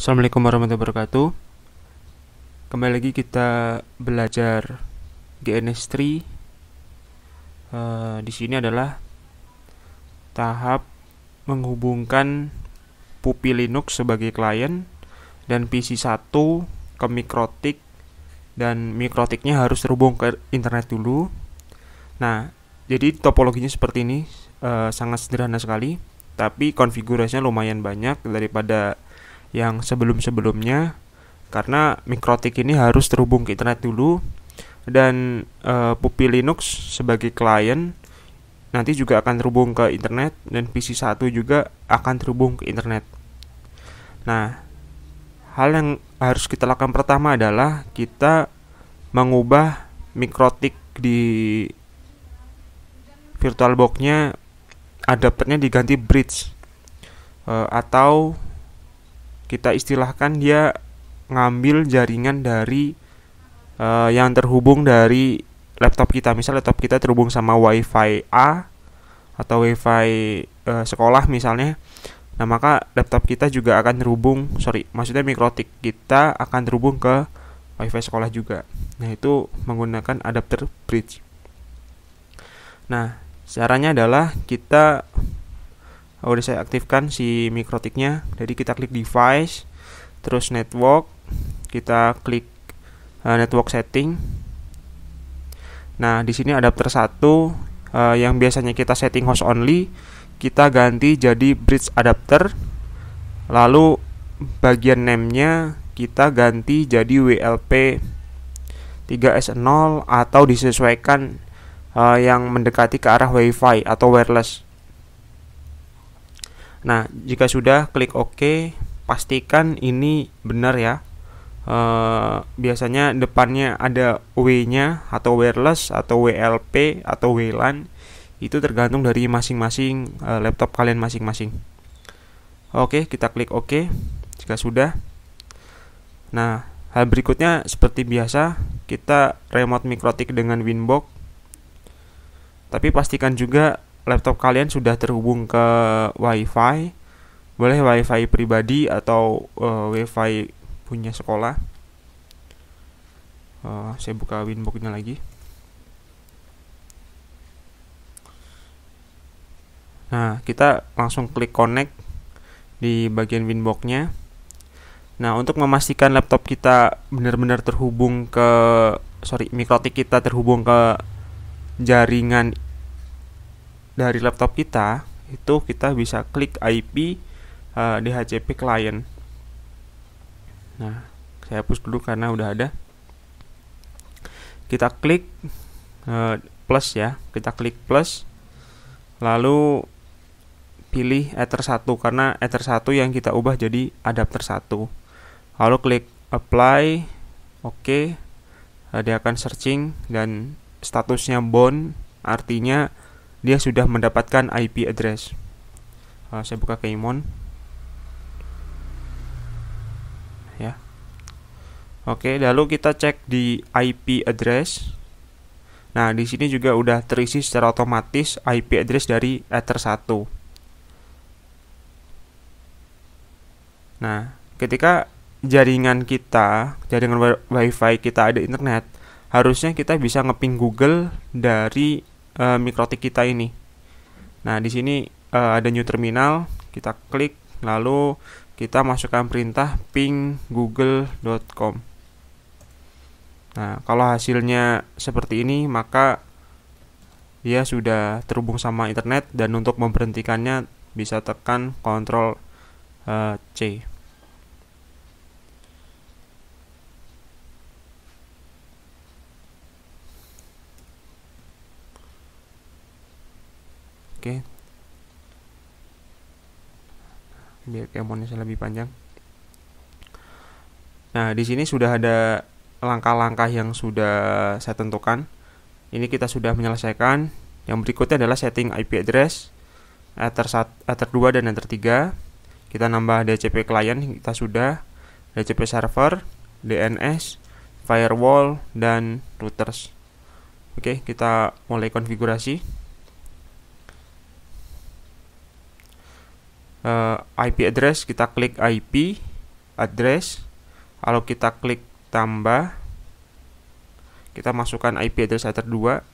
Assalamualaikum warahmatullahi wabarakatuh. Kembali lagi kita belajar GNS3. Di sini adalah tahap menghubungkan Puppy Linux sebagai klien dan PC1 ke Mikrotik, dan Mikrotiknya harus terhubung ke internet dulu. Nah, jadi topologinya seperti ini, sangat sederhana sekali, tapi konfigurasinya lumayan banyak daripada yang sebelum-sebelumnya, karena Mikrotik ini harus terhubung ke internet dulu, dan Puppy Linux sebagai klien nanti juga akan terhubung ke internet, dan PC1 juga akan terhubung ke internet. Nah, hal yang harus kita lakukan pertama adalah kita mengubah Mikrotik di VirtualBox-nya, adapternya diganti bridge, atau kita istilahkan dia ngambil jaringan dari yang terhubung dari laptop kita. Misal laptop kita terhubung sama WiFi A atau WiFi sekolah misalnya. Nah, maka laptop kita juga akan terhubung, maksudnya Mikrotik kita akan terhubung ke WiFi sekolah juga. Nah, itu menggunakan adapter bridge. Nah, caranya adalah kita udah saya aktifkan si Mikrotiknya. Jadi kita klik device, terus network, kita klik network setting. Nah, di sini adapter 1 yang biasanya kita setting host only, kita ganti jadi bridge adapter. Lalu bagian name-nya kita ganti jadi WLP 3S0 atau disesuaikan yang mendekati ke arah WiFi atau wireless. Nah, jika sudah, klik OK. Pastikan ini benar ya. Biasanya depannya ada W-nya atau wireless atau WLP atau WLAN. Itu tergantung dari masing-masing laptop kalian masing-masing. Oke, kita klik OK jika sudah. Nah, hal berikutnya seperti biasa, kita remote Mikrotik dengan Winbox. Tapi pastikan juga laptop kalian sudah terhubung ke WiFi. Boleh WiFi pribadi atau WiFi punya sekolah. Saya buka Winbox-nya lagi. Nah, kita langsung klik connect di bagian Winbox-nya. Nah, untuk memastikan laptop kita benar-benar terhubung ke Mikrotik kita terhubung ke jaringan dari laptop kita, itu kita bisa klik IP DHCP client. Nah, saya hapus dulu karena udah ada. Kita klik plus ya, kita klik plus, lalu pilih Ether 1 karena Ether 1 yang kita ubah jadi adapter 1. Lalu klik apply, oke. Dia akan searching dan statusnya bound, artinya dia sudah mendapatkan IP address. Saya buka Keymon. Ya. Oke, lalu kita cek di IP address. Nah, di sini juga udah terisi secara otomatis IP address dari Ether 1. Nah, ketika jaringan WiFi kita ada internet, harusnya kita bisa ngeping Google dari Mikrotik kita ini. Nah, di sini ada new terminal, kita klik, lalu kita masukkan perintah ping google.com. Nah, kalau hasilnya seperti ini, maka dia sudah terhubung sama internet, dan untuk memberhentikannya bisa tekan Ctrl C. Oke. Biar kemonnya lebih panjang. Nah, di sini sudah ada langkah-langkah yang sudah saya tentukan. Ini kita sudah menyelesaikan. Yang berikutnya adalah setting IP address Ether 2 dan Ether 3. Kita nambah DHCP client, kita sudah DHCP server, DNS, firewall, dan routers. Oke, kita mulai konfigurasi. IP address, kita klik IP, address, lalu kita klik tambah, kita masukkan IP address header 2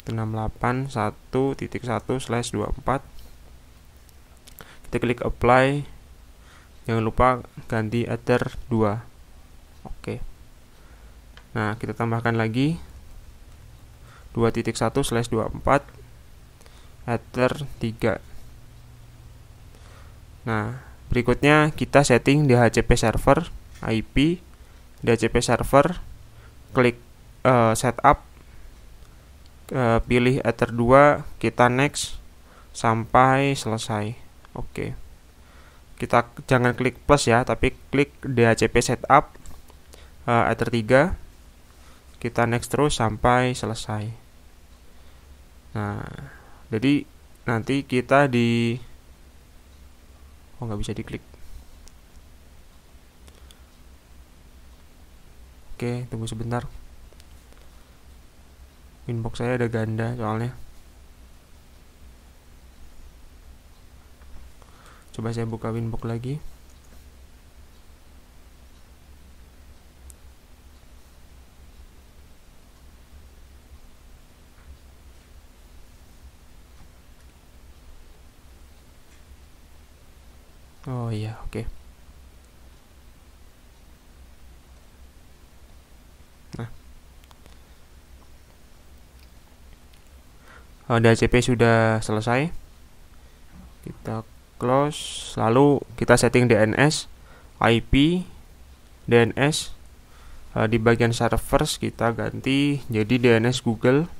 168.1.1/24. Kita klik apply, jangan lupa ganti header 2. Oke. Nah, kita tambahkan lagi 2.1/24 header 3. Nah, berikutnya kita setting DHCP server IP. DHCP server, klik setup, pilih header 2, kita next sampai selesai. Oke. Kita jangan klik plus ya, tapi klik DHCP setup header 3. Kita next terus sampai selesai. Nah, jadi nanti kita nggak bisa diklik. Oke, tunggu sebentar. Winbox saya ada ganda soalnya. Coba saya buka Winbox lagi. Oh iya, oke. Nah, DHCP sudah selesai. Kita close, lalu kita setting DNS, IP, DNS. Di bagian servers kita ganti jadi DNS Google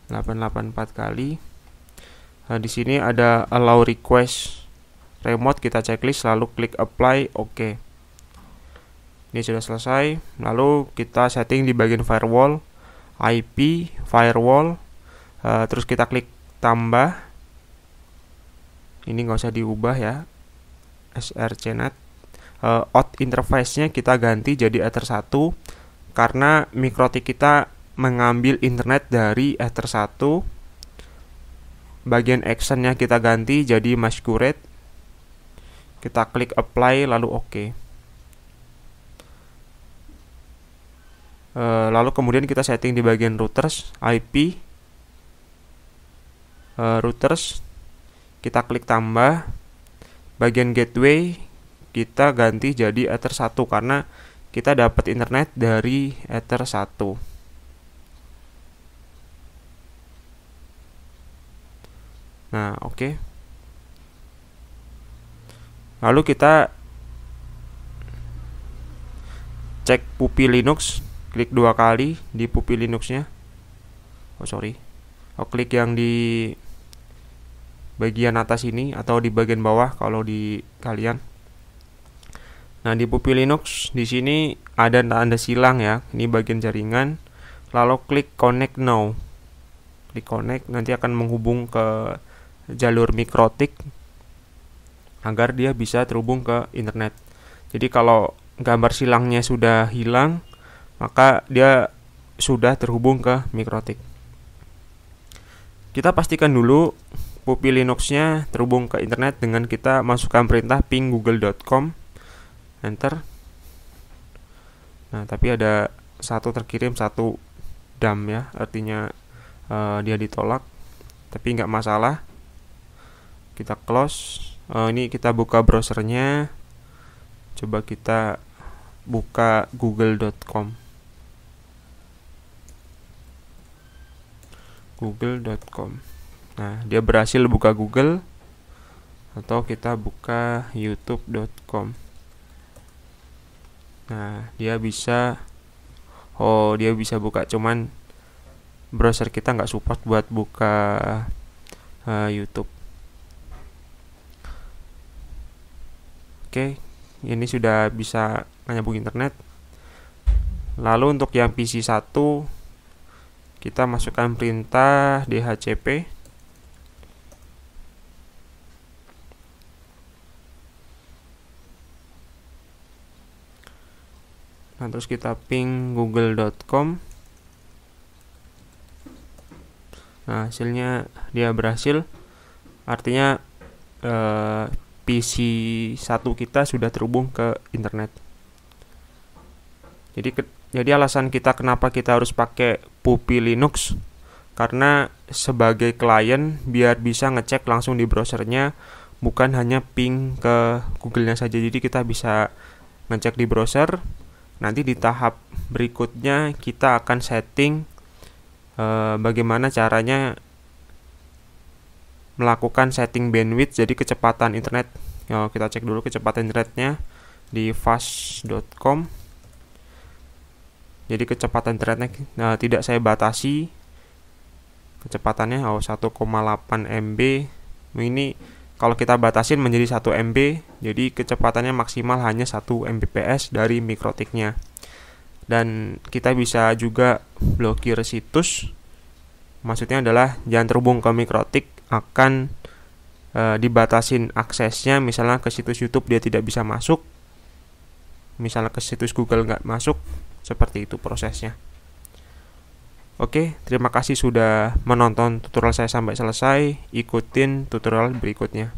884 kali. Di sini ada allow request remote, kita checklist, lalu klik apply, oke. Ini sudah selesai. Lalu kita setting di bagian firewall, IP, firewall, terus kita klik tambah. Ini nggak usah diubah ya, srcnet. Auth interface-nya kita ganti jadi Ether 1 karena MikroTik kita mengambil internet dari Ether 1. Bagian action-nya kita ganti jadi Masquerade. Kita klik apply lalu oke. Lalu kemudian kita setting di bagian routers, IP, routers, kita klik tambah. Bagian gateway kita ganti jadi Ether 1 karena kita dapat internet dari Ether 1. Nah, oke. Lalu kita cek Puppy Linux, klik 2 kali di Puppy Linux-nya. Klik yang di bagian atas ini atau di bagian bawah kalau di kalian. Nah, di Puppy Linux di sini ada tanda silang ya. Ini bagian jaringan. Lalu klik connect now. Klik connect, nanti akan menghubung ke jalur MikroTik agar dia bisa terhubung ke internet. Jadi kalau gambar silangnya sudah hilang, maka dia sudah terhubung ke MikroTik. Kita pastikan dulu Puppy Linux-nya terhubung ke internet dengan kita masukkan perintah ping google.com, enter. Nah, tapi ada satu terkirim, satu dump ya, artinya dia ditolak, tapi nggak masalah. Kita close. Ini kita buka browsernya. Coba kita buka google.com. google.com. Nah, dia berhasil buka Google. Atau kita buka youtube.com. Nah, dia bisa buka, cuman browser kita nggak support buat buka YouTube. Oke, ini sudah bisa nyambung internet. Lalu untuk yang PC 1 kita masukkan perintah DHCP. Nah, terus kita ping google.com. Nah, hasilnya dia berhasil. Artinya PC 1 kita sudah terhubung ke internet. Jadi alasan kita kenapa kita harus pakai Puppy Linux, karena sebagai klien biar bisa ngecek langsung di browsernya, bukan hanya ping ke Google-nya saja. Jadi kita bisa ngecek di browser. Nanti di tahap berikutnya kita akan setting bagaimana caranya melakukan setting bandwidth, jadi kecepatan internet. Kita cek dulu kecepatan internetnya di fast.com. Jadi kecepatan internetnya tidak saya batasi kecepatannya 1,8 MB. Ini kalau kita batasin menjadi 1 MB, jadi kecepatannya maksimal hanya 1 Mbps dari mikrotiknya. Dan kita bisa juga blokir situs. Maksudnya adalah jangan terhubung ke mikrotik, akan dibatasin aksesnya. Misalnya ke situs YouTube dia tidak bisa masuk, misalnya ke situs Google nggak masuk. Seperti itu prosesnya. Oke, terima kasih sudah menonton tutorial saya sampai selesai. Ikutin tutorial berikutnya.